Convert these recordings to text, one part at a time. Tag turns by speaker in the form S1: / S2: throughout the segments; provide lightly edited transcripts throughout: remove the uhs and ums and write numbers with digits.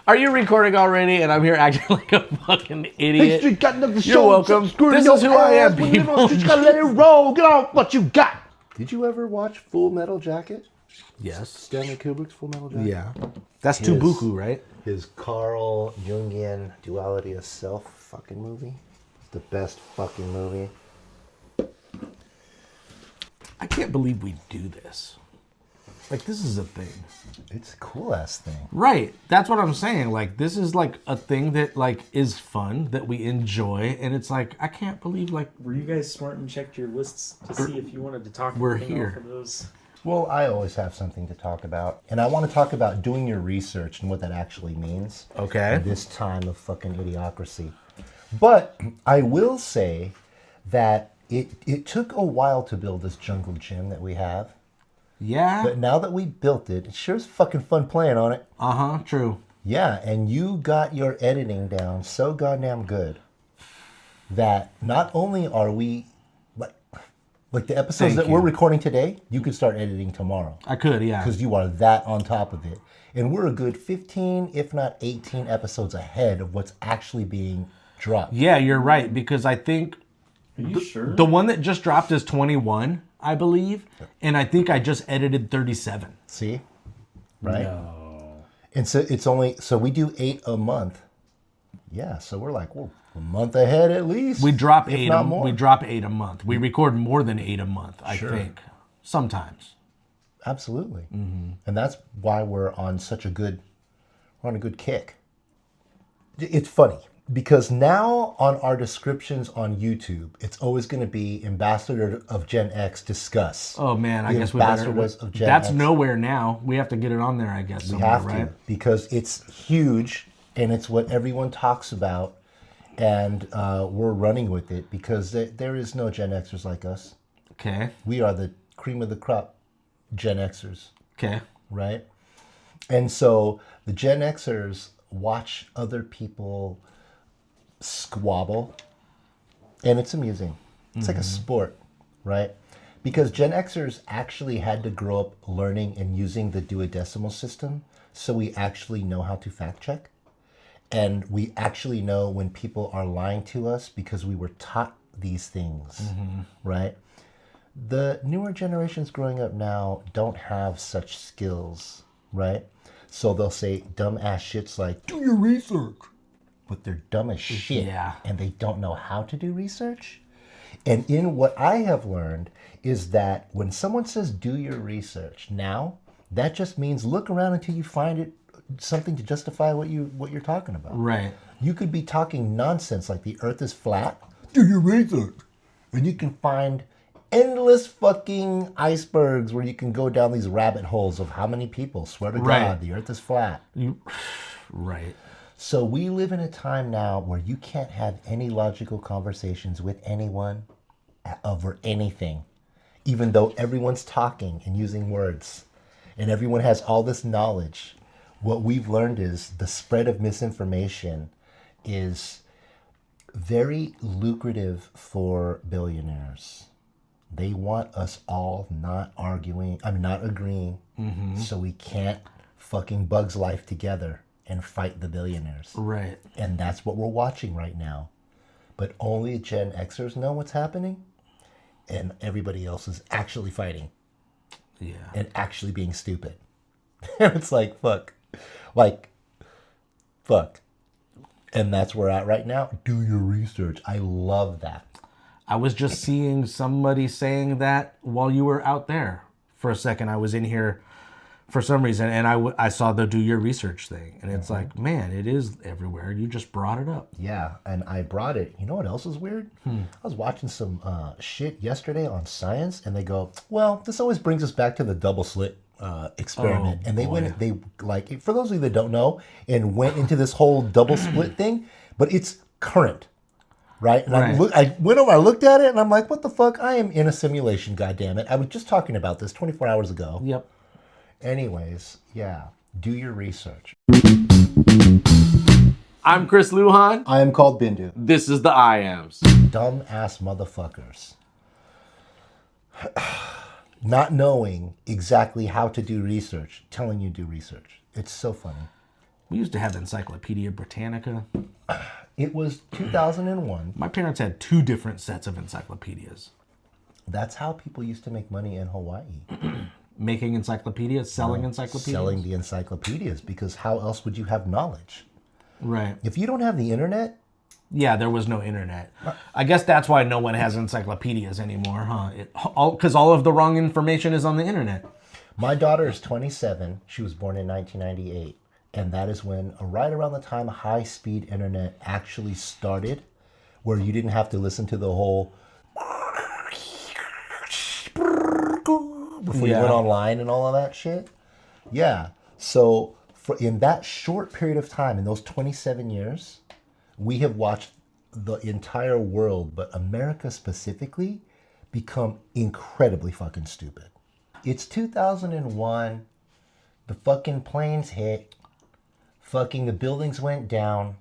S1: Are you recording already? And I'm here acting like a fucking idiot.
S2: Hey, got nothing to
S1: You're
S2: show.
S1: welcome. This is who I am, people.
S2: You gotta let it roll. Get off what you got.
S3: Did you ever watch Full Metal Jacket?
S1: Yes.
S3: Stanley Kubrick's Full Metal Jacket?
S1: Yeah. That's
S3: His-
S1: Tubuku, right?
S3: His Carl Jungian Duality of Self fucking movie. It's the best fucking movie.
S1: I can't believe we do this. Like, this is a thing.
S3: It's a cool ass thing.
S1: Right. That's what I'm saying. Like, this is like a thing that like is fun, that we enjoy, and it's like, I can't believe like
S4: Were you guys smart and checked your lists to see if you wanted to talk?
S1: We're
S4: anything
S1: here.
S4: off of those?
S3: Well, I always have something to talk about. And I want to talk about doing your research and what that actually means.
S1: Okay.
S3: In this time of fucking idiocracy. But I will say that it took a while to build this jungle gym that we have.
S1: Yeah.
S3: But now that we built it, it sure is fucking fun playing on it.
S1: Uh-huh, true.
S3: Yeah, and you got your editing down so goddamn good that not only are we like the episodes
S1: Thank
S3: that we're
S1: you.
S3: recording today, you can start editing tomorrow
S1: I could, yeah.
S3: because you are that on top of it. And we're a good 15, if not 18 episodes ahead of what's actually being dropped.
S1: Yeah, you're right, because I think
S4: Are you sure?
S1: the one that just dropped is 21, I believe, and I think I just edited 37.
S3: See? Right?
S4: No.
S3: And so it's only, so we do 8 a month. Yeah, so we're like, well, a month ahead at least.
S1: We drop
S3: if
S1: 8
S3: not more.
S1: we drop 8 a month. We record more than 8 a month, I think. Sometimes.
S3: Absolutely. And that's why we're on a good kick. It's funny because now on our descriptions on YouTube, it's always going to be Ambassador of Gen X discuss.
S1: Oh man, I
S3: The
S1: guess we better.
S3: ambassadors of Gen
S1: That's
S3: X.
S1: nowhere now. We have to get it on there, I guess.
S3: We
S1: Somewhere,
S3: have
S1: right?
S3: to because it's huge and it's what everyone talks about. And we're running with it because there is no Gen Xers like us.
S1: Okay.
S3: We are the cream of the crop Gen Xers.
S1: Okay.
S3: Right? And so the Gen Xers watch other people squabble, and it's amusing. It's like a sport, right? Because Gen Xers actually had to grow up learning and using the duodecimal system, so we actually know how to fact check. And we actually know when people are lying to us because we were taught these things, right? The newer generations growing up now don't have such skills, right? So they'll say dumb ass shits like, do your research. But they're dumb as shit.
S1: Yeah.
S3: And they don't know how to do research. And in what I have learned is that when someone says do your research now, that just means look around until you find it something to justify what you're talking about.
S1: Right.
S3: You could be talking nonsense like the earth is flat. Do your research. And you can find endless fucking icebergs where you can go down these rabbit holes of how many people swear to
S1: Right.
S3: God the earth is flat.
S1: Right.
S3: So we live in a time now where you can't have any logical conversations with anyone over anything, even though everyone's talking and using words and everyone has all this knowledge. What we've learned is the spread of misinformation is very lucrative for billionaires. They want us all not agreeing, so we can't fucking Bugs Life together and fight the billionaires.
S1: Right.
S3: And that's what we're watching right now. But only Gen Xers know what's happening, and everybody else is actually fighting
S1: Yeah.
S3: and actually being stupid. It's like, fuck. Like, fuck. And that's where we're at right now. Do your research. I love that.
S1: I was just seeing somebody saying that while you were out there for a second. I was in here for some reason, and I saw the do your research thing. And it's like, man, it is everywhere. You just brought it up.
S3: Yeah, and I brought it. You know what else is weird? I was watching some shit yesterday on Science, and they go, well, this always brings us back to the double slit experiment.
S1: Oh,
S3: And
S1: boy.
S3: they like, for those of you that don't know, and went into this whole double split thing, but it's current. Right? And
S1: Right.
S3: I went over, I looked at it, and I'm like, what the fuck? I am in a simulation, goddammit. I was just talking about this 24 hours ago.
S1: Yep.
S3: Anyways, yeah, do your research.
S1: I'm Chris Lujan.
S2: I am called Bindu.
S1: This is the I Ams.
S3: Dumb ass motherfuckers. Not knowing exactly how to do research, telling you do research. It's so funny.
S1: We used to have Encyclopedia Britannica.
S3: It was 2001.
S1: My parents had 2 different sets of encyclopedias.
S3: That's how people used to make money in Hawaii.
S1: Making encyclopedias, selling encyclopedias.
S3: Selling the encyclopedias, because how else would you have knowledge?
S1: Right.
S3: If you don't have the internet,
S1: Yeah, there was no internet. I guess that's why no one has encyclopedias anymore, huh? Because all of the wrong information is on the internet.
S3: my daughter is 27. She was born in 1998. And that is when, right around the time high-speed internet actually started, where you didn't have to listen to the whole before you went online and all of that shit. Yeah. So in that short period of time, in those 27 years, we have watched the entire world, but America specifically, become incredibly fucking stupid. It's 2001. The fucking planes hit. Fucking the buildings went down.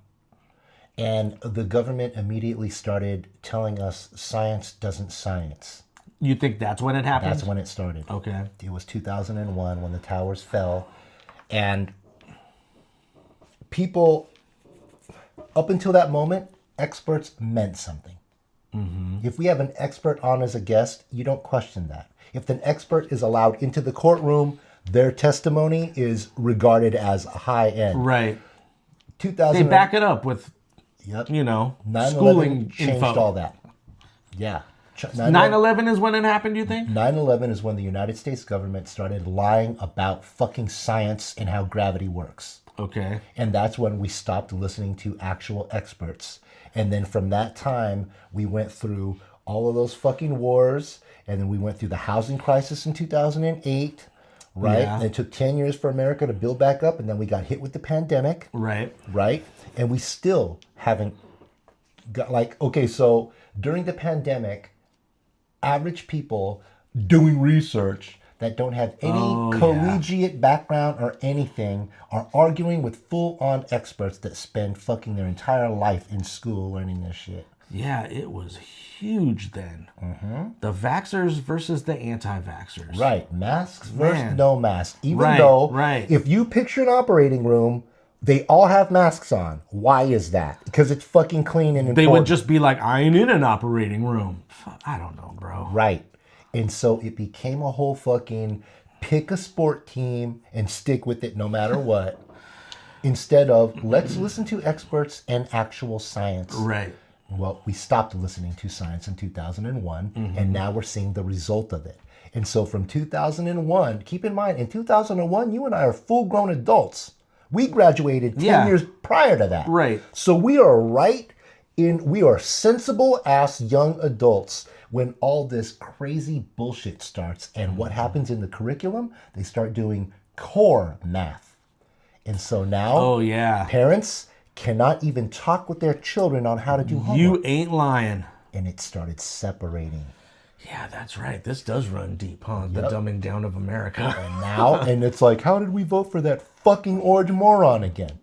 S3: And the government immediately started telling us science doesn't science.
S1: You think that's when it happened?
S3: That's when it started.
S1: Okay.
S3: It was 2001 when the towers fell. And people, up until that moment, experts meant something. Mm-hmm. If we have an expert on as a guest, you don't question that. If an expert is allowed into the courtroom, their testimony is regarded as high end.
S1: Right.
S3: 2000.
S1: They back it up with,
S3: Yep.
S1: you know,
S3: 9/11
S1: schooling
S3: changed
S1: info.
S3: all that. Yeah.
S1: 9/11 is when it happened, you think?
S3: 9/11 is when the United States government started lying about fucking science and how gravity works.
S1: Okay.
S3: And that's when we stopped listening to actual experts. And then from that time, we went through all of those fucking wars. And then we went through the housing crisis in 2008, right?
S1: Yeah.
S3: And it took 10 years for America to build back up. And then we got hit with the pandemic.
S1: Right.
S3: Right? And we still haven't got, like, okay, so during the pandemic, average people doing research that don't have any collegiate background or anything are arguing with full-on experts that spend fucking their entire life in school learning this shit.
S1: Yeah, it was huge then. Mm-hmm. The vaxxers versus the anti-vaxxers.
S3: Right. Masks versus
S1: Man.
S3: no masks. Even
S1: Right,
S3: though
S1: right.
S3: if you picture an operating room, they all have masks on. Why is that? Because it's fucking clean and important.
S1: They would just be like, I ain't in an operating room. I don't know, bro.
S3: Right. And so it became a whole fucking pick a sport team and stick with it no matter what. Instead of let's listen to experts and actual science.
S1: Right.
S3: Well, we stopped listening to science in 2001, and now we're seeing the result of it. And so from 2001, keep in mind, in 2001, you and I are full-grown adults. We graduated 10 years prior to that.
S1: Right.
S3: So we are sensible-ass young adults when all this crazy bullshit starts. And what happens in the curriculum? They start doing core math. And so now,
S1: Oh, yeah.
S3: parents cannot even talk with their children on how to do homework.
S1: You ain't lying.
S3: And it started separating.
S1: Yeah, that's right. This does run deep, huh? The dumbing down of America.
S3: And now, and it's like, how did we vote for that fucking orange moron again?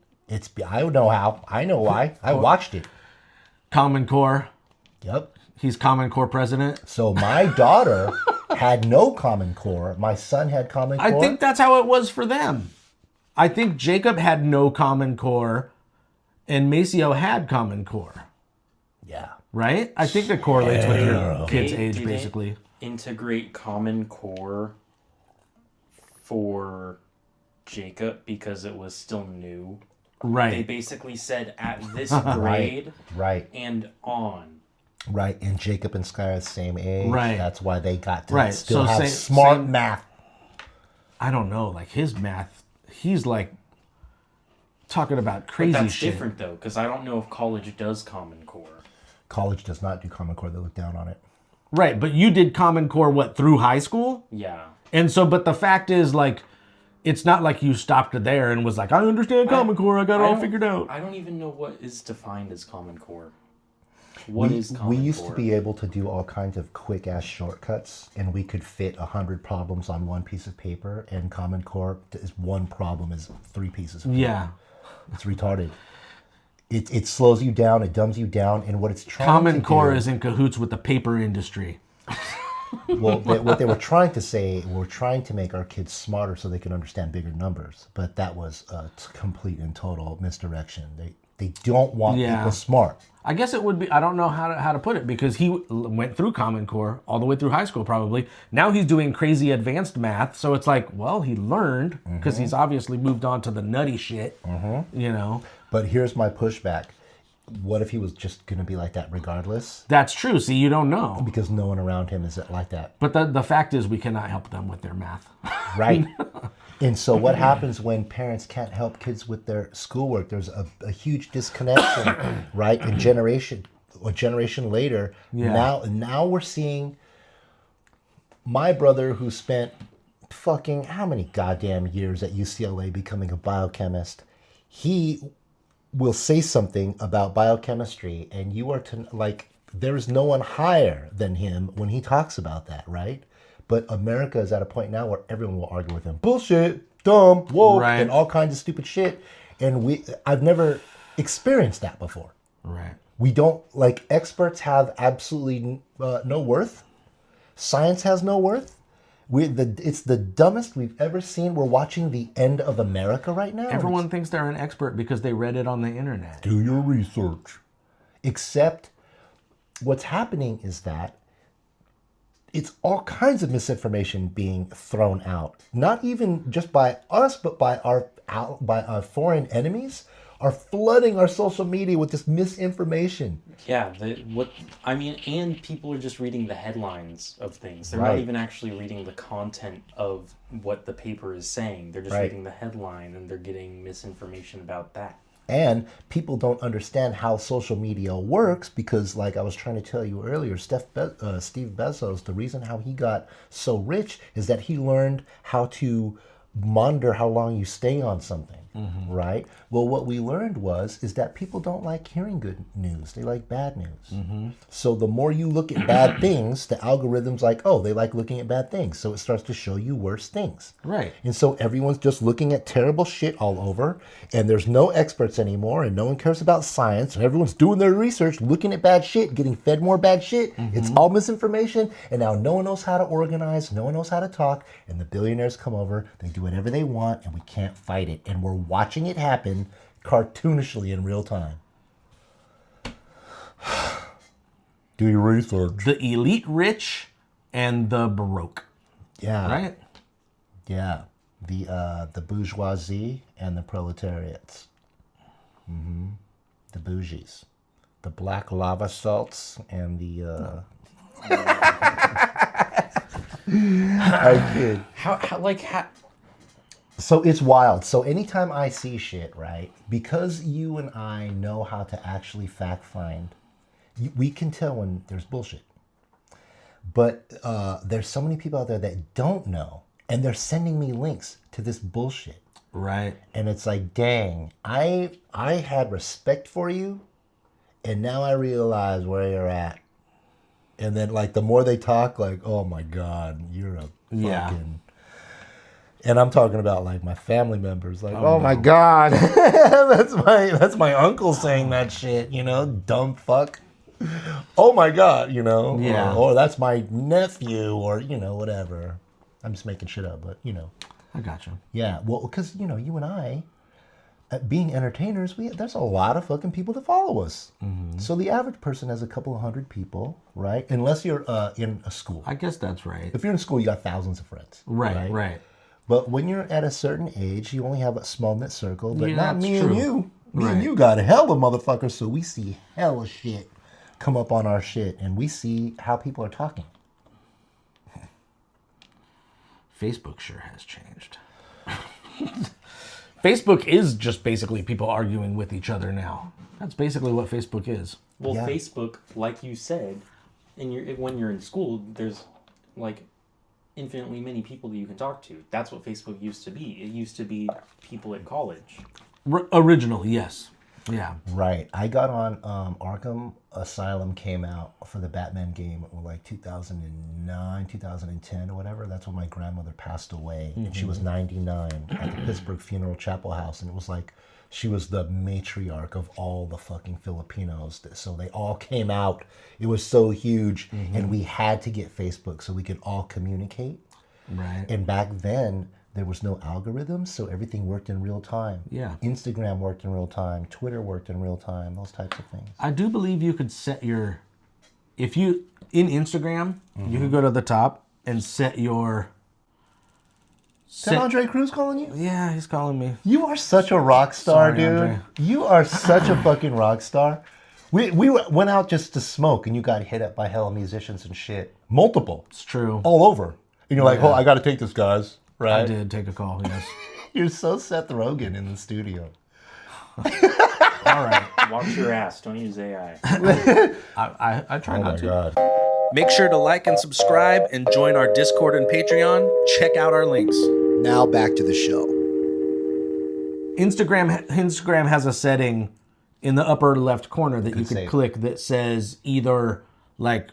S3: I don't know how. I know why. I watched it.
S1: Common Core.
S3: Yep.
S1: He's Common Core president.
S3: So my daughter had no Common Core. My son had Common Core.
S1: I think that's how it was for them. I think Jacob had no Common Core and Maceo had Common Core.
S3: Yeah.
S1: Right? I think it correlates with your kid's age,
S4: Did it
S1: basically.
S4: integrate Common Core for Jacob because it was still new. They
S1: Right.
S4: basically said at this grade
S3: Right.
S4: and on.
S3: Right. And Jacob and Sky are the same age.
S1: Right.
S3: That's why they got to
S1: Right.
S3: still
S1: So
S3: have
S1: say-
S3: smart
S1: say-
S3: math.
S1: I don't know. Like his math, he's like talking about
S4: But
S1: crazy
S4: that's
S1: shit.
S4: different though, because I don't know if college does Common Core.
S3: College does not do Common Core. They look down on it.
S1: Right. But you did Common Core, what, through high school?
S4: Yeah.
S1: And so, but the fact is, like, it's not like you stopped there and was like, I understand Common Core. I got it all
S4: don't-
S1: figured out.
S4: I don't even know what is defined as Common Core. What is Common
S3: We used
S4: Core?
S3: to be able to do all kinds of quick ass shortcuts, and we could fit 100 problems on one piece of paper. And Common Core is one problem is 3 pieces of paper.
S1: Yeah.
S3: It's retarded. It slows you down, it dumbs you down, and what it's trying
S1: Common
S3: to
S1: Core
S3: do,
S1: is in cahoots with the paper industry.
S3: Well, what they were trying to say, we're trying to make our kids smarter so they can understand bigger numbers. But that was a complete and total misdirection. They don't want people smart.
S1: I guess it would be, I don't know how to put it, because he went through Common Core all the way through high school probably. Now he's doing crazy advanced math. So it's like, well, he learned because he's obviously moved on to the nutty shit, you know.
S3: But here's my pushback. What if he was just going to be like that regardless?
S1: That's true. See, you don't know.
S3: Because no one around him is like that.
S1: But the fact is we cannot help them with their math.
S3: Right. And so what happens when parents can't help kids with their schoolwork? There's a huge disconnection, right? A generation later, now we're seeing my brother, who spent fucking how many goddamn years at UCLA becoming a biochemist, he will say something about biochemistry, and you are to like, there's no one higher than him when he talks about that, right? But America is at a point now where everyone will argue with him. Bullshit, dumb, woke, and all kinds of stupid shit. And I've never experienced that before.
S1: Right.
S3: We don't, like, experts have absolutely no worth. Science has no worth. It's the dumbest we've ever seen. We're watching the end of America right now.
S1: Everyone thinks they're an expert because they read it on the internet.
S3: Do your research. Except what's happening is that it's all kinds of misinformation being thrown out. Not even just by us, but by our foreign enemies are flooding our social media with this misinformation.
S4: Yeah, and people are just reading the headlines of things. They're not even actually reading the content of what the paper is saying. They're just reading the headline, and they're getting misinformation about that.
S3: And people don't understand how social media works because, like I was trying to tell you earlier, Steve Bezos, the reason how he got so rich is that he learned how to monitor how long you stay on something, right? Well, what we learned is that people don't like hearing good news. They like bad news. So the more you look at bad things, the algorithm's like, oh, they like looking at bad things. So it starts to show you worse things.
S1: Right.
S3: And so everyone's just looking at terrible shit all over, and there's no experts anymore, and no one cares about science, and everyone's doing their research, looking at bad shit, getting fed more bad shit. It's all misinformation, and now no one knows how to organize, no one knows how to talk, and the billionaires come over, they do whatever they want, and we can't fight it. And we're watching it happen cartoonishly in real time. Do your research.
S1: The elite rich and the Baroque.
S3: Yeah.
S1: Right?
S3: Yeah. The bourgeoisie and the proletariats. The bougies. The black lava salts and the I kid.
S4: How
S3: So it's wild. So anytime I see shit, right, because you and I know how to actually fact find, we can tell when there's bullshit. But there's so many people out there that don't know, and they're sending me links to this bullshit.
S1: Right.
S3: And it's like, dang, I had respect for you, and now I realize where you're at. And then, like, the more they talk, like, oh my God, you're a fucking... And I'm talking about, like, my family members, like, oh my God, that's my uncle saying that shit, you know, dumb fuck. Oh my God, you know, or that's my nephew, or, you know, whatever. I'm just making shit up, but, you know.
S1: I got you.
S3: Yeah, well, because, you know, you and I, being entertainers, there's a lot of fucking people that follow us. So the average person has a couple of hundred people, right? Unless you're in a school.
S1: I guess that's right.
S3: If you're in school, you got thousands of friends.
S1: Right.
S3: But when you're at a certain age, you only have a small knit circle. But
S1: Yeah,
S3: not
S1: that's
S3: me
S1: true.
S3: and you. Me and
S1: Right.
S3: you got hella motherfuckers, so we see hella shit come up on our shit, and we see how people are talking.
S1: Facebook sure has changed. Facebook is just basically people arguing with each other now. That's basically what Facebook is.
S4: Well,
S3: Yeah.
S4: Facebook, like you said, when you're in school, there's like infinitely many people that you can talk to. That's what Facebook used to be. It used to be people at college.
S1: Originally, yes. Yeah.
S3: Right. I got on Arkham Asylum came out for the Batman game in like 2009, 2010 or whatever. That's when my grandmother passed away. And she was 99 at the Pittsburgh Funeral Chapel House. And it was like, She was the matriarch of all the fucking Filipinos. So they all came out. It was so huge. And we had to get Facebook so we could all communicate.
S1: Right.
S3: And back then, there was no algorithms, so everything worked in real time.
S1: Yeah.
S3: Instagram worked in real time. Twitter worked in real time. Those types of things.
S1: I do believe you could set your, if you, in Instagram, you could go to the top and set your,
S3: Is that Andre Cruz calling you?
S1: yeah, he's calling me.
S3: You are such a rock star,
S1: Sorry,
S3: dude.
S1: Andre.
S3: You are such a fucking rock star. We went out just to smoke, and you got hit up by hella musicians and shit. Multiple.
S1: It's true.
S3: All over. And you're like, oh, I got to take this, guys. Right?
S1: I did take a call, yes.
S3: You're so Seth Rogen in the studio.
S1: All right.
S4: Watch your ass. Don't use AI.
S1: I try
S3: Oh
S1: not
S3: my
S1: to.
S3: God.
S1: Make sure to like and subscribe and join our Discord and Patreon. Check out our links.
S2: Now back to the show.
S1: Instagram has a setting in the upper left corner that you can
S3: save.
S1: click that says either like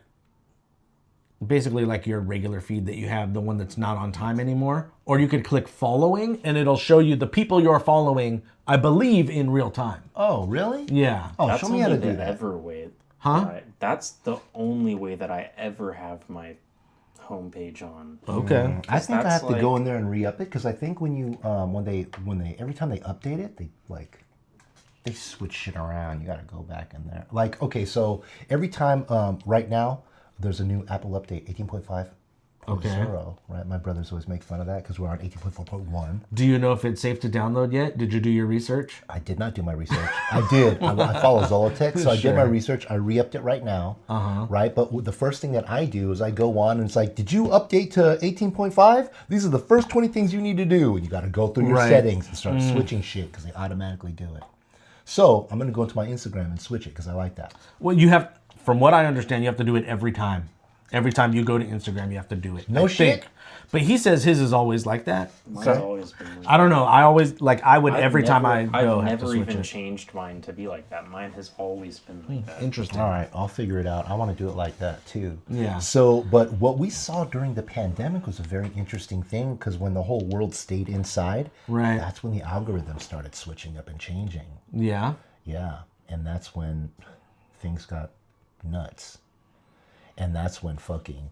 S1: basically like your regular feed that you have, the one that's not on time anymore, or you could click following and it'll show you the people you're following, I believe, in real time.
S3: Oh, really?
S1: Yeah.
S3: Oh,
S4: That's
S3: show me how to
S4: only
S3: do
S4: the
S3: that.
S4: ever way.
S1: Huh?
S4: That's the only way that I ever have my homepage on.
S1: Okay.
S3: I think I
S4: that's
S3: have to go
S4: like-
S3: in there and re-up it because I think when you when they every time they update it, they switch shit around. You got to go back in there. Like, okay, so every time right now there's a new Apple update 18.5.
S1: Okay.
S3: Right? My brothers always make fun of that because we're on 18.4.1.
S1: Do you know if it's safe to download yet? Did you do your research?
S3: I did not do my research. I did. I follow Zolotech, so I did my
S1: Sure.
S3: research. I re-upped it right now. Right? But the first thing that I do is I go on and it's like, did you update to 18.5? These are the first 20 things you need to do. And you got to go through your
S1: Right.
S3: settings and start switching shit because they automatically do it. So I'm going to go into my Instagram and switch it because I like that.
S1: Well, you have, from what I understand, you have to do it every time. Every time you go to Instagram, you have to do it.
S3: No
S1: I
S3: shit?
S1: think. But he says his is always like that.
S4: Mine's
S1: So,
S4: always been.
S1: I don't know. I always, like, I would, every time I
S4: I've
S1: go, have to
S4: never
S1: switch
S4: even
S1: it.
S4: changed mine to be like that. Mine has always been like that.
S1: Interesting.
S3: All right, I'll figure it out. I want to do it like that too.
S1: Yeah.
S3: So, but what we saw during the pandemic was a very interesting thing because when the whole world stayed inside,
S1: Right.
S3: that's when the algorithm started switching up and changing.
S1: Yeah.
S3: Yeah, and that's when things got nuts. And that's when fucking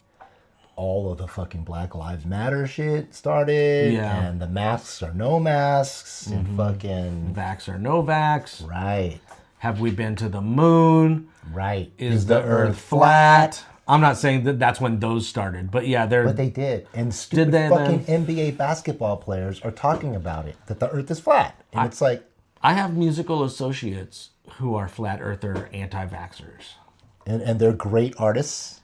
S3: all of the fucking Black Lives Matter shit started.
S1: Yeah.
S3: And the masks are no masks and fucking
S1: Vax or no vax.
S3: right.
S1: Have we been to the moon?
S3: Right.
S1: Is the earth flat? I'm not saying that that's when those started, but yeah, they're.
S3: But they did. And stupid
S1: they
S3: fucking
S1: then?
S3: NBA basketball players are talking about it, that the earth is flat. And it's like,
S1: I have musical associates who are flat earther anti-vaxxers.
S3: and they're great artists.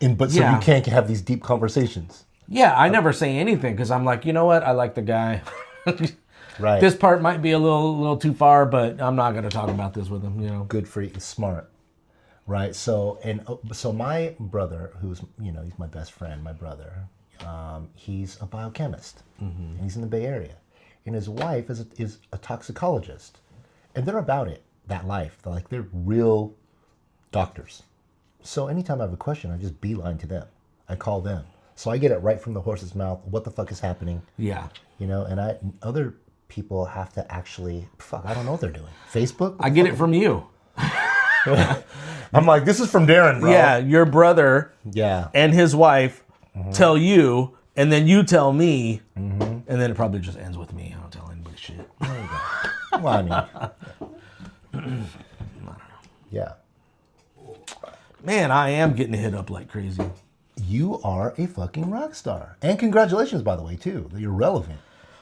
S3: But so
S1: Yeah.
S3: you can't have these deep conversations.
S1: Yeah, I never say anything because I'm like, you know what? I like the guy.
S3: Right.
S1: This part might be a little too far, but I'm not going to talk about this with him. You know.
S3: Good for you. Smart. Right. So, so my brother, who's, he's my best friend, my brother, he's a biochemist. And he's in the Bay Area. And his wife is a toxicologist. And they're about it, that life. They're real doctors. So anytime I have a question, I just beeline to them. I call them. So I get it right from the horse's mouth. What the fuck is happening?
S1: Yeah.
S3: And other people have to actually, I don't know what they're doing. Facebook?
S1: I get it from you.
S3: I'm like, this is from Darren, bro.
S1: Yeah, your brother
S3: Yeah.
S1: and his wife tell you, and then you tell me, and then it probably just ends with me. I don't tell anybody shit.
S3: There you go. Well, I mean, I don't know. Yeah.
S1: Man, I am getting hit up like crazy.
S3: You are a fucking rock star. And congratulations, by the way, too, that you're relevant.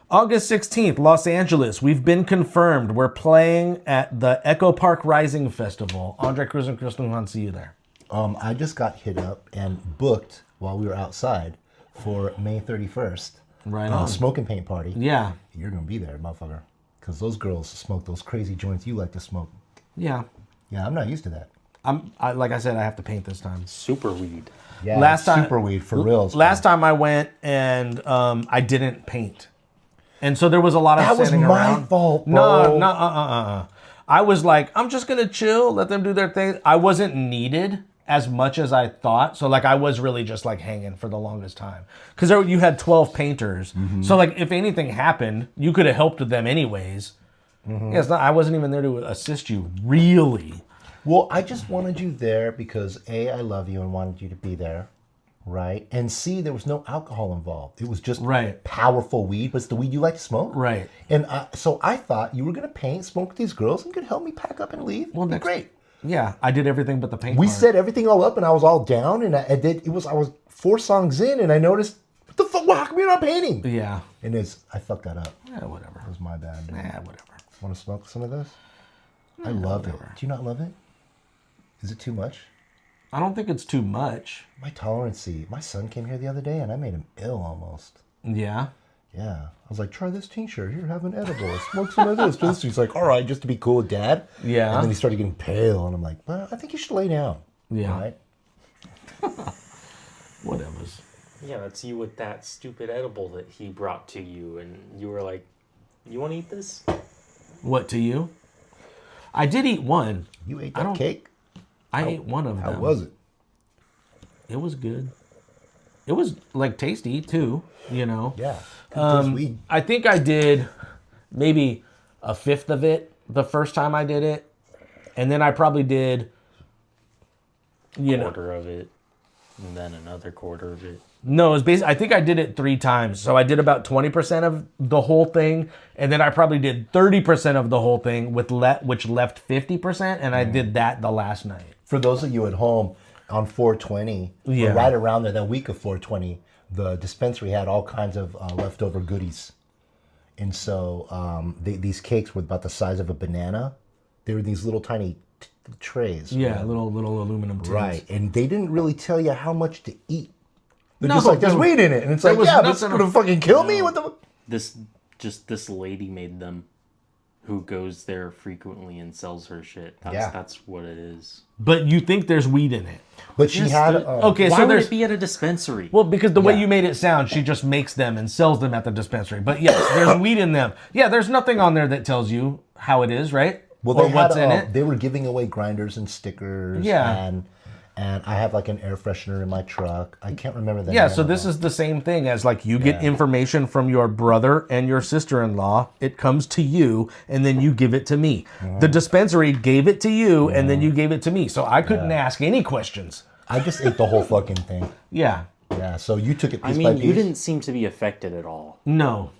S1: August 16th, Los Angeles. We've been confirmed. We're playing at the Echo Park Rising Festival. Andre Cruz and Crystal Hunt, see you there.
S3: I just got hit up and booked while we were outside for May 31st.
S1: Right on.
S3: Smoke and paint party.
S1: Yeah.
S3: You're going to be there, motherfucker. Because those girls smoke those crazy joints you like to smoke.
S1: Yeah.
S3: Yeah, I'm not used to that.
S1: Like I said, I have to paint this time.
S4: Super weed.
S3: Yeah,
S1: Last
S3: it's
S1: time-
S3: super weed for reals.
S1: Last time I went and I didn't paint. And so there was a lot of
S3: That was
S1: standing
S3: my
S1: around.
S3: fault,
S1: No,
S3: bro.
S1: I was like, I'm just going to chill, let them do their thing. I wasn't needed as much as I thought. So like I was really just like hanging for the longest time. Because you had 12 painters. So like if anything happened, you could have helped them anyways. Yeah, it's not. I wasn't even there to assist you, really.
S3: Well, I just wanted you there because A, I love you and wanted you to be there, right? And C, there was no alcohol involved. It was just powerful weed, but it's the weed you like to smoke.
S1: Right.
S3: And so I thought you were going to paint, smoke with these girls, and could help me pack up and leave. Well, that's great.
S1: Yeah, I did everything but the paint
S3: We
S1: part.
S3: set everything all up, and I was all down, and I was 4 songs in, and I noticed, what the fuck, how come you're not painting?
S1: Yeah.
S3: And I fucked that up.
S1: Yeah, whatever.
S3: It was my bad. Dude.
S1: Nah, whatever.
S3: Want to smoke some of this? I love it. Do you not love it? Is it too much?
S1: I don't think it's too much.
S3: My tolerancy. My son came here the other day and I made him ill almost.
S1: Yeah?
S3: Yeah. I was like, try this tincture. Here, have an edible. Smoke some of this. He's like, all right, just to be cool with Dad.
S1: Yeah.
S3: And then he started getting pale. And I'm like, well, I think you should lay down.
S1: Yeah.
S3: Right?
S1: Whatever.
S4: Yeah, that's you with that stupid edible that he brought to you. And you were like, you want to eat this?
S1: What, to you? I did eat one.
S3: You ate that cake?
S1: I ate one of them.
S3: How was it?
S1: It was good. It was like tasty too, you know.
S3: Yeah.
S1: I think I did maybe a fifth of it the first time I did it, and then I probably did,
S4: quarter of it, and then another quarter of it.
S1: No, it was basically, I think I did it 3 times. So I did about 20% of the whole thing, and then I probably did 30% of the whole thing which left 50%, and I did that the last night.
S3: For those of you at home, on 420, or right around there, that week of 420, the dispensary had all kinds of leftover goodies. And so these cakes were about the size of a banana. They were these little tiny trays.
S1: Yeah, little aluminum tins.
S3: Right, and they didn't really tell you how much to eat. They're
S1: No,
S3: just like, there's weed in it. And it's like, yeah, but it's going to fucking kill me? What the...
S4: This lady made them, who goes there frequently and sells her shit. That's what it is.
S1: But you think there's weed in it.
S3: But she had...
S1: okay,
S4: why
S1: so
S4: would
S1: there's...
S4: it be at a dispensary?
S1: Well, because the way you made it sound, she just makes them and sells them at the dispensary. But yes, there's weed in them. Yeah, there's nothing on there that tells you how it is, right?
S3: Well,
S1: or what's in it.
S3: They were giving away grinders and stickers.
S1: Yeah.
S3: And I have like an air freshener in my truck. I can't remember the name.
S1: Yeah, so this is the same thing as like you get information from your brother and your sister-in-law. It comes to you, and then you give it to me. The dispensary gave it to you, and then you gave it to me. So I couldn't ask any questions.
S3: I just ate the whole fucking thing.
S1: Yeah.
S3: Yeah, so you took it piece by
S4: I mean,
S3: piece.
S4: you didn't seem to be affected at all.
S1: No.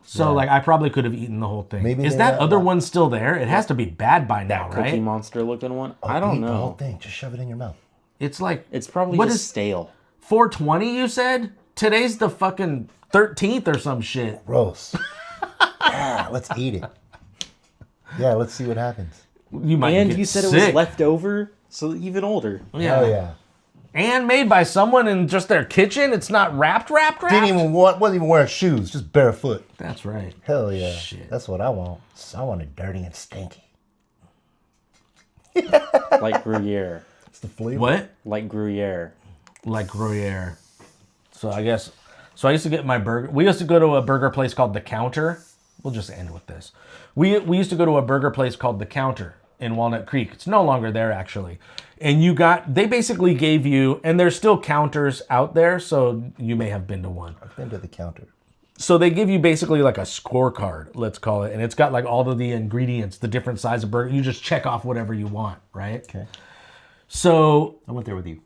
S1: So like I probably could have eaten the whole thing.
S3: Maybe
S1: is that other one still there? It has to be bad by now,
S4: Cookie
S1: right?
S4: Monster looking one?
S3: Oh,
S4: I don't
S3: eat
S4: know.
S3: the whole thing. Just shove it in your mouth.
S1: It's like
S4: It's probably
S1: what
S4: just
S1: is
S4: stale.
S1: 420 you said? Today's the fucking 13th or some shit.
S3: Gross. Yeah, let's eat it. Yeah, let's see what happens.
S1: You might
S4: And
S1: get
S4: you said
S1: sick.
S4: it was left over, so even older.
S1: Yeah.
S3: Oh yeah.
S1: And made by someone in just their wasn't It's not wrapped.
S3: Wasn't even wearing shoes, just barefoot.
S1: That's right.
S3: Hell yeah.
S1: Shit.
S3: That's what I want. I want it dirty and stinky.
S4: Like Gruyere.
S3: It's the flavor.
S1: What?
S4: Like Gruyere.
S1: Like Gruyere. So I used to get my burger. We used to go to a burger place called The Counter. We'll just end with this. We used to go to a burger place called The Counter in Walnut Creek. It's no longer there actually. And they basically gave you, and there's still counters out there, so you may have been to one.
S3: I've been to The Counter.
S1: So they give you basically like a scorecard, let's call it, and it's got like all of the ingredients, the different size of burger. You just check off whatever you want, right?
S3: Okay.
S1: So
S3: I went there with you.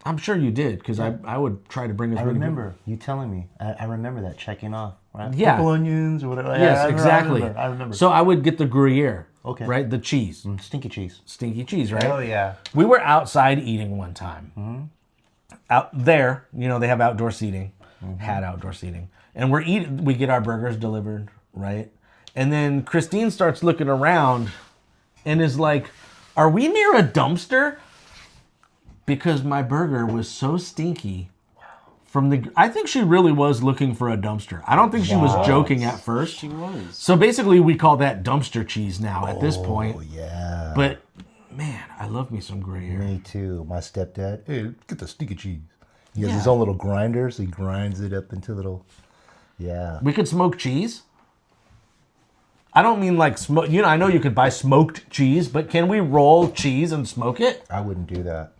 S1: I'm sure you did, because I would try to bring as
S3: I
S1: many
S3: remember you telling me. I remember that checking off. Right?
S1: Yeah.
S3: Couple onions or whatever.
S1: Yes,
S3: Yeah,
S1: exactly.
S3: I remember.
S1: So I would get the Gruyere.
S3: Okay.
S1: Right? The cheese.
S3: Stinky cheese.
S1: Stinky cheese, right?
S3: Oh yeah.
S1: We were outside eating one time. Out there, they have outdoor seating. Had outdoor seating. And we get our burgers delivered, right? And then Christine starts looking around and is like, are we near a dumpster? Because my burger was so stinky. I think she really was looking for a dumpster. I don't think she was joking at first.
S4: She was.
S1: So basically we call that dumpster cheese now at this point.
S3: Oh yeah.
S1: But man, I love me some Gruyere.
S3: Me too. My stepdad. Hey, get the stinky cheese. He has his own little grinder, so he grinds it up into little. Yeah.
S1: We could smoke cheese. I don't mean like smoke. I know you could buy smoked cheese, but can we roll cheese and smoke it?
S3: I wouldn't do that.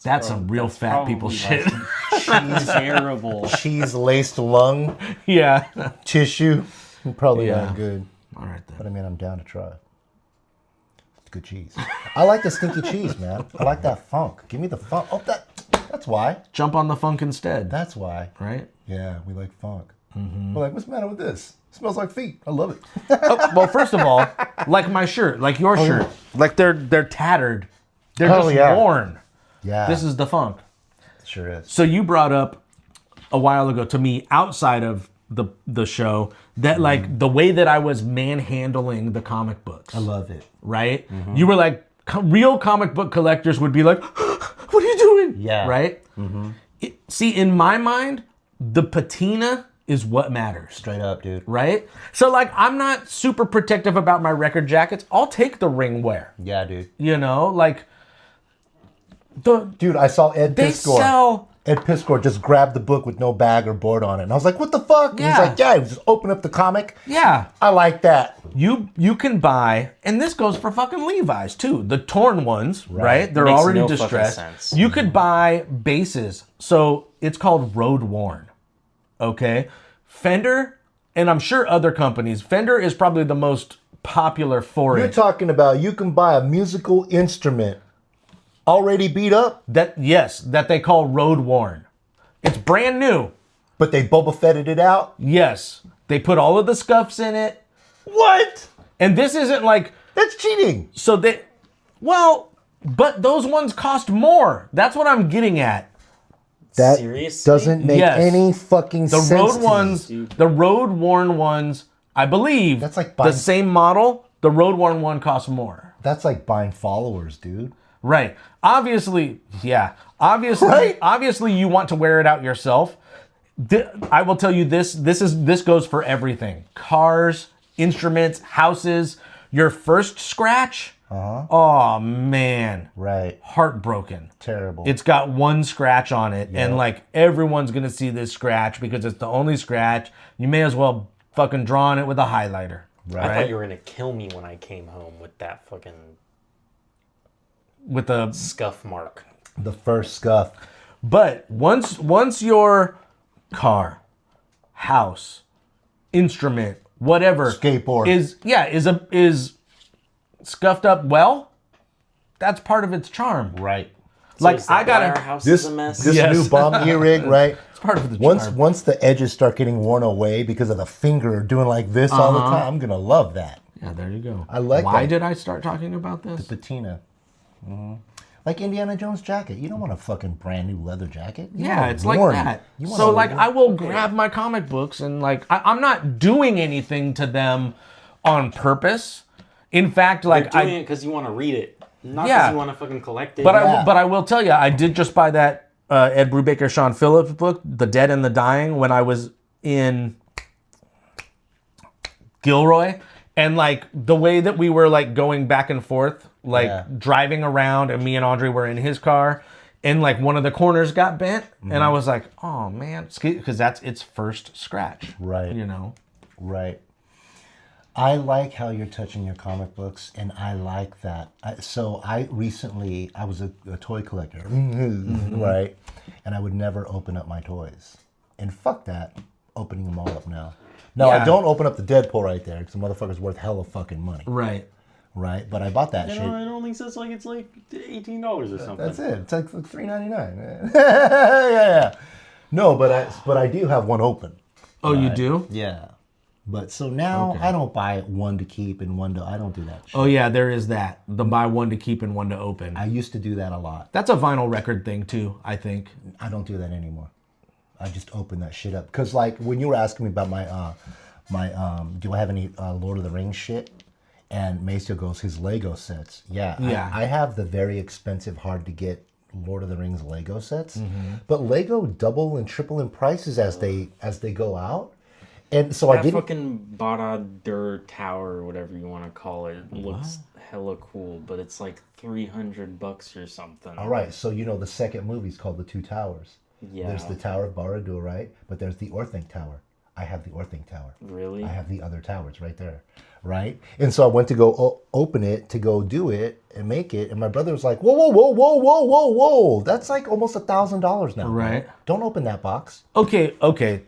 S1: That's some real fat people shit.
S3: Cheese,
S4: Terrible.
S3: cheese laced lung
S1: Yeah.
S3: tissue. Probably
S1: Yeah.
S3: not good.
S1: All right then.
S3: But I mean, I'm down to try. It's good cheese. I like the stinky cheese, man. I like that funk. Give me the funk. Oh, that's why.
S1: Jump on the funk instead.
S3: That's why.
S1: Right?
S3: Yeah, we like funk. We're like, what's the matter with this? It smells like feet. I love it.
S1: Oh, well, first of all, like my shirt, like your shirt, like they're tattered. They're just worn.
S3: Yeah.
S1: This is the funk.
S3: It sure is.
S1: So you brought up a while ago to me outside of the show that like the way that I was manhandling the comic books.
S3: I love it.
S1: Right? You were like, real comic book collectors would be like, what are you doing?
S3: Yeah.
S1: Right? See, in my mind, the patina is what matters.
S3: Straight up, dude.
S1: Right? So like, I'm not super protective about my record jackets. I'll take the ring wear.
S3: Yeah, dude.
S1: You know, like
S3: Dude, I saw Ed
S1: they
S3: Piscor.
S1: sell.
S3: Ed Piscor just grabbed the book with no bag or board on it. And I was like, what the fuck? And
S1: Yeah.
S3: he's like, yeah, just open up the comic.
S1: Yeah.
S3: I like that.
S1: You can buy, and this goes for fucking Levi's too. The torn ones, right? They're
S4: Makes
S1: already
S4: no fucking
S1: distressed.
S4: sense.
S1: You could buy bases. So it's called road worn. Okay? Fender, and I'm sure other companies, Fender is probably the most popular for
S3: You're
S1: it.
S3: talking about you can buy a musical instrument already beat up,
S1: That they call road worn. It's brand new.
S3: but they Boba Fetted it out.
S1: Yes. They put all of the scuffs in it.
S3: What?
S1: And this isn't like
S3: That's cheating.
S1: so they but those ones cost more. That's what I'm getting at.
S3: That
S4: Seriously?
S3: doesn't make
S1: Yes.
S3: any fucking
S1: The
S3: sense.
S1: road
S3: to me.
S1: ones, the road worn ones, I believe
S3: That's like
S1: the
S3: buying-
S1: same model, the road worn one costs more.
S3: That's like buying followers, dude.
S1: Right. Obviously, yeah. Obviously,
S3: Right?
S1: obviously you want to wear it out yourself. I will tell you this goes for everything. Cars, instruments, houses, your first scratch. Oh man.
S3: Right.
S1: Heartbroken.
S3: Terrible.
S1: It's got one scratch on it, and like everyone's gonna see this scratch because it's the only scratch. You may as well fucking draw on it with a highlighter.
S3: Right.
S4: I thought you were gonna kill me when I came home with that fucking
S1: With a
S4: scuff mark.
S3: the first scuff.
S1: but once your car, house, instrument, whatever
S3: Skateboard.
S1: is scuffed up well, that's part of its charm.
S3: Right.
S1: Like
S4: is that
S1: I gotta
S4: why our house
S3: This
S4: is a mess.
S3: this
S1: Yes.
S3: new bomb e-rig, right?
S1: it's part of the charm.
S3: Once the edges start getting worn away because of the finger doing like this all the
S1: Uh-huh.
S3: time, I'm gonna love that.
S1: Yeah, there you go.
S3: I like
S1: Why
S3: that.
S1: did I start talking about this?
S3: Patina. Like Indiana Jones jacket. You don't want a fucking brand new leather jacket. You
S1: Yeah,
S3: want
S1: it's like
S3: worn.
S1: that.
S3: You want
S1: So
S3: a
S1: like
S3: worn-
S1: I will grab my comic books and like I'm not doing anything to them on purpose. In fact,
S4: You're
S1: like
S4: doing it because you want to read it, not because
S1: Yeah.
S4: you want to fucking collect it.
S1: but
S3: Yeah.
S1: I will tell you, I did just buy that Ed Brubaker, Sean Phillips book, The Dead and the Dying, when I was in Gilroy. And like the way that we were like going back and forth, like
S3: Yeah.
S1: driving around, and me and Andre were in his car, and like one of the corners got bent, and I was like, oh man, because that's its first scratch.
S3: Right.
S1: You know?
S3: Right. I like how you're touching your comic books, and I like that. So I recently, I was a toy collector, right? And I would never open up my toys. And fuck that, opening them all up now. No,
S1: Yeah.
S3: I don't open up the Deadpool right there, because the motherfucker's worth hella fucking money,
S1: Right.
S3: right? But I bought that
S4: You
S3: shit.
S4: know, it only says like it's like $18 or something.
S3: That's it. It's like $3.99. yeah. No, but I do have one open.
S1: Oh, you do?
S3: Yeah. But so now
S1: Okay.
S3: I don't buy one to keep and one to, I don't do that shit.
S1: Oh yeah, there is that. The buy one to keep and one to open.
S3: I used to do that a lot.
S1: That's a vinyl record thing too, I think.
S3: I don't do that anymore. I just open that shit up. Cause like when you were asking me about my do I have any Lord of the Rings shit? And Maceo goes, his Lego sets. Yeah.
S1: Yeah.
S3: I have the very expensive, hard to get Lord of the Rings Lego sets.
S1: Mm-hmm.
S3: But Lego double and triple in prices as they go out. And so I
S4: That
S3: didn't.
S4: fucking Barad-dur Tower or whatever you want to call it looks hella cool, but it's like $300 or something.
S3: All right, so you know the second movie's called The Two Towers.
S4: Yeah.
S3: There's the Tower of Barad-dur, right? But there's the Orthanc Tower. I have the Orthing Tower.
S4: Really?
S3: I have the other towers right there, right? And so I went to go open it, to go do it and make it. And my brother was like, whoa, whoa, whoa, whoa, whoa, whoa, whoa. That's like almost $1,000 now.
S1: Right.
S3: Bro. Don't open that box.
S1: Okay.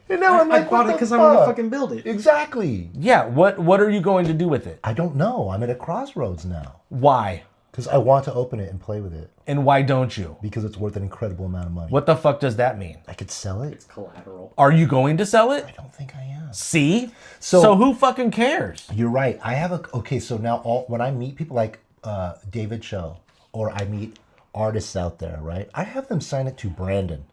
S3: And now I'm
S4: I
S3: like,
S4: bought
S3: what
S4: it
S3: the
S4: because I want to
S3: fuck?
S4: fucking build it.
S3: Exactly.
S1: Yeah. What are you going to do with it?
S3: I don't know. I'm at a crossroads now.
S1: Why?
S3: Because I want to open it and play with it.
S1: And why don't you?
S3: Because it's worth an incredible amount of money.
S1: What the fuck does that mean?
S3: I could sell it?
S4: It's collateral.
S1: Are you going to sell it?
S3: I don't think I am.
S1: See?
S3: So-
S1: So who fucking cares?
S3: You're right. I have okay, so now when I meet people like David Cho, or I meet artists out there, right? I have them sign it to Brandon.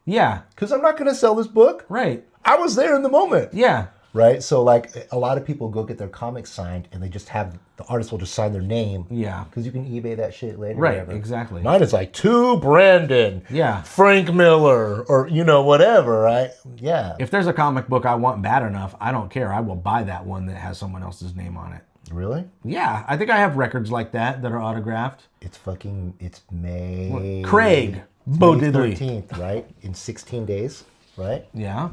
S1: Yeah.
S3: Because I'm not going to sell this book.
S1: Right.
S3: I was there in the moment.
S1: Yeah.
S3: Right? So like a lot of people go get their comics signed and they just have, the artist will just sign their name.
S1: Yeah.
S3: Because you can eBay that shit later.
S1: Right,
S3: whatever.
S1: exactly.
S3: Mine is like, to Brandon.
S1: Yeah.
S3: Frank Miller, or, whatever, right? Yeah.
S1: If there's a comic book I want bad enough, I don't care. I will buy that one that has someone else's name on it.
S3: Really?
S1: Yeah, I think I have records like that are autographed.
S3: It's May...
S1: Craig
S3: May
S1: Bodidley.
S3: 13th, right? In 16 days, right?
S1: Yeah.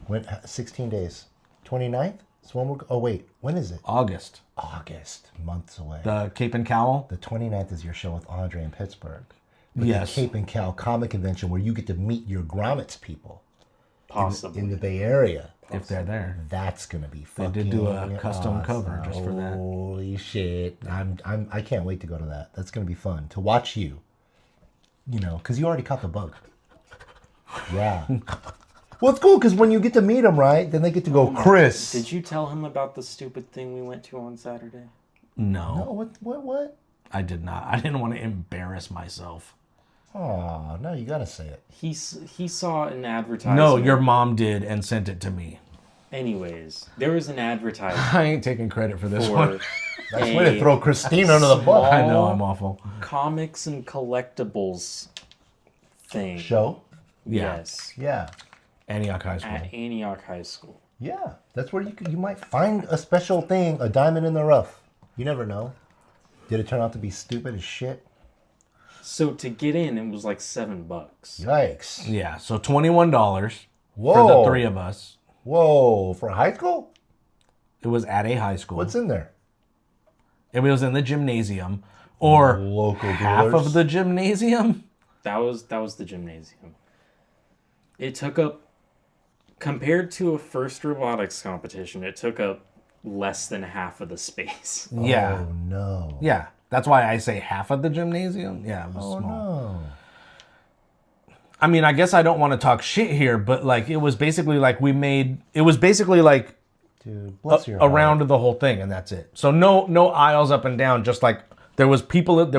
S3: When 16 days. 29th? So when oh wait, when is it?
S1: August.
S3: August, months away.
S1: The Cape and Cowl.
S3: The 29th is your show with Andre in Pittsburgh. But
S1: Yes.
S3: the Cape and Cow Comic Convention where you get to meet your grommets people
S4: Possibly.
S3: in the Bay Area.
S1: If they're there.
S3: That's gonna be
S1: They
S3: fucking
S1: did do a custom
S3: awesome.
S1: cover just for that.
S3: Holy shit. I can't wait to go to that. That's gonna be fun. To watch you. Because you already caught the bug. Yeah. Well, it's cool because when you get to meet them, right, then they get to go, Chris.
S4: Did you tell him about the stupid thing we went to on Saturday?
S1: No,
S3: Oh, what?
S1: I did not. I didn't want to embarrass myself.
S3: Oh, no, you gotta say it.
S4: He saw an advertisement.
S1: No, your mom did and sent it to me.
S4: Anyways, there was an advertisement
S1: I ain't taking credit for this
S4: for
S1: one.
S3: Nice way to throw Christine under the
S4: small-
S3: bus.
S1: I know I'm awful.
S4: comics and collectibles thing.
S3: Show?
S1: Yeah.
S4: Yes.
S3: Yeah.
S1: Antioch High School.
S4: At Antioch High School.
S3: Yeah. That's where you might find a special thing, a diamond in the rough. You never know. Did it turn out to be stupid as shit?
S4: So to get in, it was like $7.
S3: Yikes.
S1: Yeah, so $21
S3: Whoa.
S1: for the three of us.
S3: Whoa. For high school?
S1: It was at a high school.
S3: What's in there?
S1: It was in the gymnasium, or
S3: Local
S1: half
S3: dealers.
S1: of the gymnasium.
S4: That was the gymnasium. It took up, compared to a first robotics competition, it took up less than half of the space.
S1: Yeah,
S3: Oh, no.
S1: yeah. That's why I say half of the gymnasium. Yeah, it was
S3: Oh,
S1: small.
S3: no.
S1: I mean, I guess I don't want to talk shit here, but like it was basically like it was basically like
S3: Dude, bless your heart.
S1: around the whole thing, and that's it. So no aisles up and down. Just like there were people in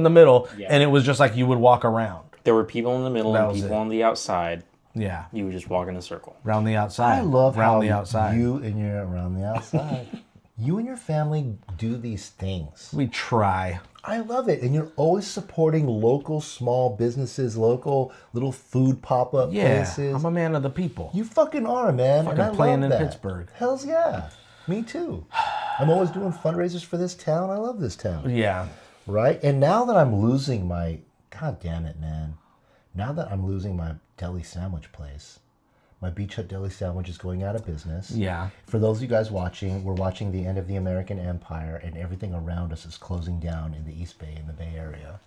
S1: the middle,
S4: Yeah.
S1: and it was just like you would walk around.
S4: There were people in the middle
S1: That
S4: and
S1: was
S4: people
S1: it.
S4: on the outside.
S1: Yeah,
S4: You would just walk in a circle.
S1: around the outside.
S3: I love
S1: around
S3: how
S1: the outside.
S3: you and your around the outside. You and your family do these things.
S1: We try.
S3: I love it. And you're always supporting local small businesses, local little food pop-up
S1: Yeah,
S3: places.
S1: I'm a man of the people.
S3: You fucking are, man.
S1: Fucking
S3: and I
S1: playing
S3: love
S1: in
S3: that.
S1: Pittsburgh.
S3: Hells yeah. Me too. I'm always doing fundraisers for this town. I love this town.
S1: Yeah,
S3: Right? And now that I'm losing my... God damn it, man. Now that I'm losing my deli sandwich place, my Beach Hut Deli Sandwich is going out of business.
S1: yeah.
S3: For those of you guys watching, we're watching the end of the American Empire, and everything around us is closing down in the East Bay, in the Bay Area.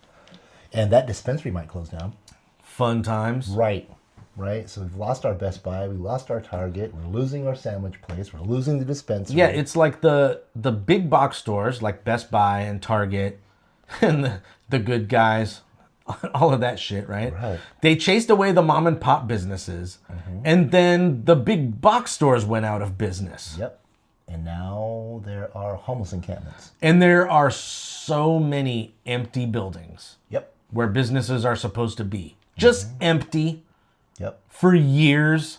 S3: And that dispensary might close down.
S1: Fun times.
S3: Right. So we've lost our Best Buy, we lost our Target, we're losing our sandwich place, we're losing the dispensary.
S1: Yeah, it's like the big box stores like Best Buy and Target and the good guys, all of that shit, right?
S3: Right.
S1: They chased away the mom and pop businesses, and then the big box stores went out of business.
S3: Yep. And now there are homeless encampments.
S1: And there are so many empty buildings
S3: Yep.
S1: where businesses are supposed to be. Just empty
S3: Yep.
S1: for years.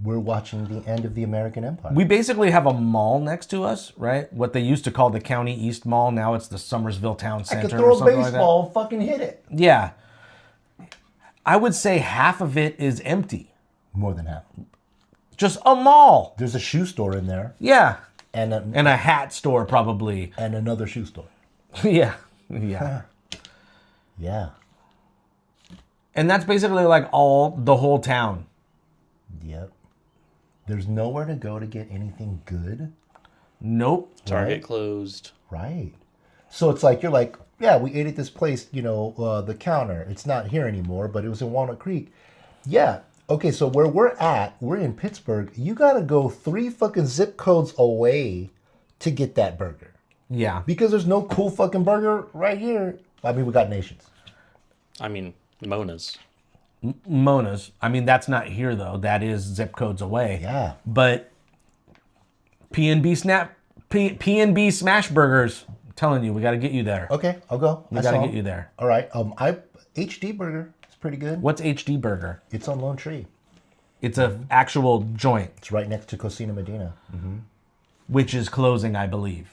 S3: We're watching the end of the American Empire.
S1: We basically have a mall next to us, right? What they used to call the County East Mall. Now it's the Summersville Town
S3: I
S1: Center
S3: could
S1: or
S3: throw a
S1: something like that.
S3: baseball and fucking hit it.
S1: Yeah. I would say half of it is empty.
S3: More than half.
S1: Just a mall.
S3: There's a shoe store in there
S1: Yeah.
S3: and
S1: And a hat store probably.
S3: and another shoe store.
S1: Yeah. Yeah.
S3: Yeah.
S1: And that's basically like the whole town.
S3: Yep. There's nowhere to go to get anything good.
S1: Nope.
S4: Target
S3: Right.
S4: closed.
S3: Right. So it's like, you're like, yeah, we ate at this place, the counter. It's not here anymore, but it was in Walnut Creek. Yeah. Okay, so where we're in Pittsburgh. You got to go 3 fucking zip codes away to get that burger.
S1: Yeah.
S3: Because there's no cool fucking burger right here. I mean, we got Nations.
S4: I mean, Mona's.
S1: Mona's. I mean, that's not here though. That is zip codes away.
S3: Yeah.
S1: But P&B Smash Burgers. I'm telling you, we got to get you there.
S3: Okay, I'll go.
S1: We got to get you there.
S3: All right. HD Burger is pretty good.
S1: What's HD Burger?
S3: It's on Lone Tree.
S1: It's a actual joint,
S3: It's right next to Cocina Medina.
S1: which is closing, I believe.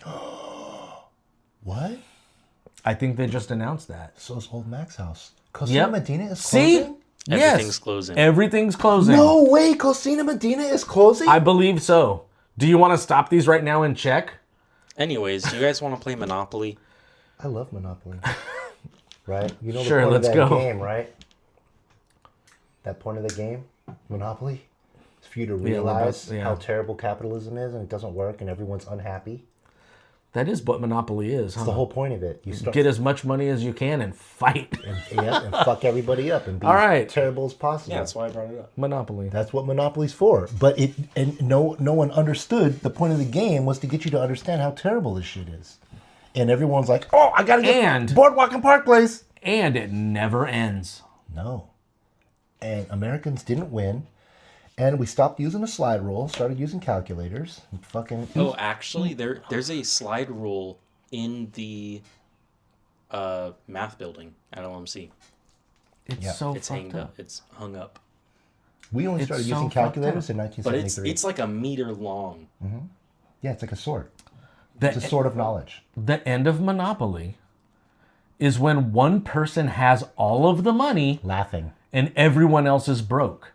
S3: What?
S1: I think they just announced that.
S3: So is Old Mac's house. Cocina Medina is
S1: See?
S3: closing?
S4: Everything's closing.
S1: Everything's closing.
S3: No way, Cocina Medina is closing?
S1: I believe so. Do you want to stop these right now and check?
S4: Anyways, do you guys want to play Monopoly?
S3: I love Monopoly. Right? You know
S1: Sure,
S3: the point
S1: let's
S3: of that
S1: go.
S3: game, right? That point of the game, Monopoly, is for you to realize how terrible capitalism is and it doesn't work and everyone's unhappy.
S1: That is what Monopoly is, huh?
S3: It's the whole point of it. You start
S1: Get as much money as you can and fight.
S3: and fuck everybody up and be
S1: All right.
S3: as terrible as possible.
S4: Yeah, that's why I brought it up.
S1: Monopoly.
S3: That's what Monopoly's for. But no one understood the point of the game was to get you to understand how terrible this shit is. And everyone's like, oh, I gotta get
S1: And-
S3: Boardwalk and Park Place.
S1: And it never ends.
S3: No. And Americans didn't win. And we stopped using a slide rule, started using calculators. And fucking.
S4: Oh, actually, there's a slide rule in the math building at LMC.
S1: It's
S3: Yeah.
S1: so
S4: It's
S1: fucked
S4: hanged up. It's hung up.
S3: We only
S1: It's
S3: started
S1: so
S3: using
S1: fucked
S3: calculators
S1: up.
S3: in
S4: But
S3: 1973.
S4: it's like a meter long.
S3: Yeah, it's like a sword. It's a
S1: The,
S3: sword of knowledge.
S1: the end of Monopoly is when one person has all of the money
S3: Laughing.
S1: and everyone else is broke.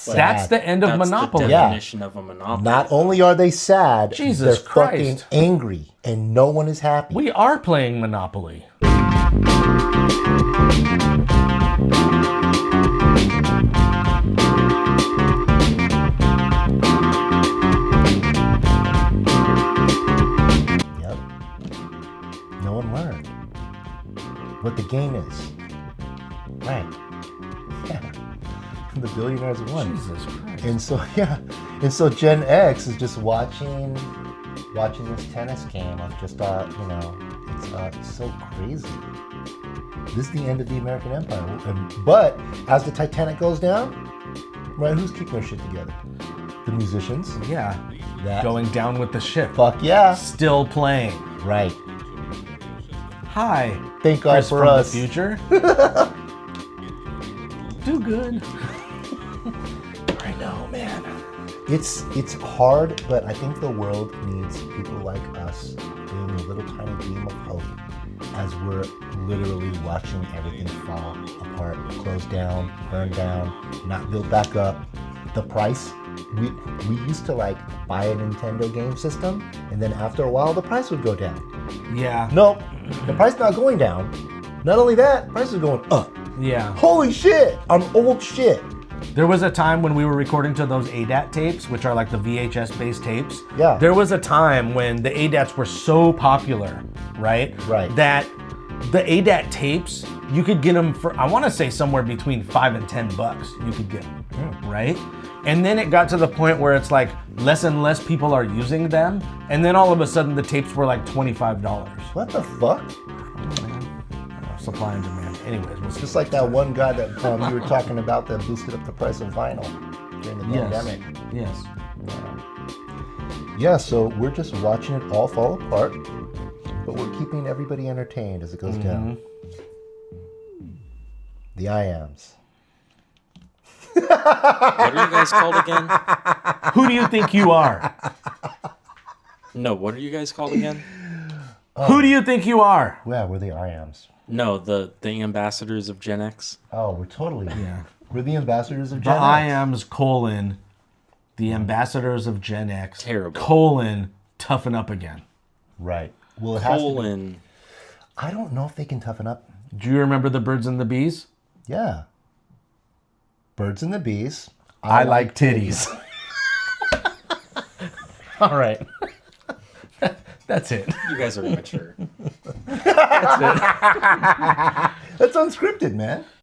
S1: That's
S3: Sad.
S1: the end of
S4: That's
S1: Monopoly.
S4: the
S3: Yeah.
S4: definition of a monopoly.
S3: Not only are they sad,
S1: Jesus
S3: they're fucking
S1: Christ.
S3: angry. And no one is happy.
S1: We are playing Monopoly.
S3: Yep. No one learned what the game is. Right. Yeah. The billionaires won.
S1: Jesus Christ.
S3: And so and so Gen X is just watching this tennis game of just it's so crazy. This is the end of the American Empire. But as the Titanic goes down, right? Who's keeping their shit together? The musicians.
S1: Yeah.
S3: That
S1: Going down with the ship.
S3: fuck yeah.
S1: Still playing.
S3: Right.
S1: Hi.
S3: Thank God
S1: Chris
S3: for
S1: from
S3: us.
S1: the future. Do good.
S3: I know, man. It's hard, but I think the world needs people like us being a little tiny beam of hope as we're literally watching everything fall apart, close down, burn down, not build back up. The price, we used to like buy a Nintendo game system, and then after a while the price would go down.
S1: Yeah.
S3: Nope, the price not going down. Not only that, the price is going up.
S1: Yeah.
S3: Holy shit, on old shit.
S1: There was a time when we were recording to those ADAT tapes, which are like the VHS-based tapes.
S3: Yeah.
S1: There was a time when the ADATs were so popular, right?
S3: Right.
S1: That the ADAT tapes, you could get them for, I want to say somewhere between $5 and $10. You could get them, right? And then it got to the point where it's like less and less people are using them, and then all of a sudden the tapes were like $25.
S3: What the fuck?
S1: Supply and demand. Anyways, we'll see.
S3: Just like that one guy that you were talking about that boosted up the price of vinyl during the pandemic.
S1: Yes.
S3: Yeah, so we're just watching it all fall apart, but we're keeping everybody entertained as it goes down. The IAMs.
S4: What are you guys called again?
S1: Who do you think you are?
S4: No, what are you guys called again?
S1: Who do you think you are?
S3: Yeah, we're the IAMs.
S4: No, the ambassadors of Gen X.
S3: Oh, we're totally.
S1: Yeah.
S3: We're the ambassadors of
S1: The
S3: Gen X.
S1: IAMs, colon, the ambassadors of Gen X,
S4: Terrible.
S1: colon, toughen up again.
S3: Right. Well, it has to be.
S4: Colon.
S3: I don't know if they can toughen up.
S1: Do you remember the birds and the bees?
S3: Yeah. Birds and the bees.
S1: I like titties. All right. That's it.
S4: You guys are immature.
S3: That's unscripted, man.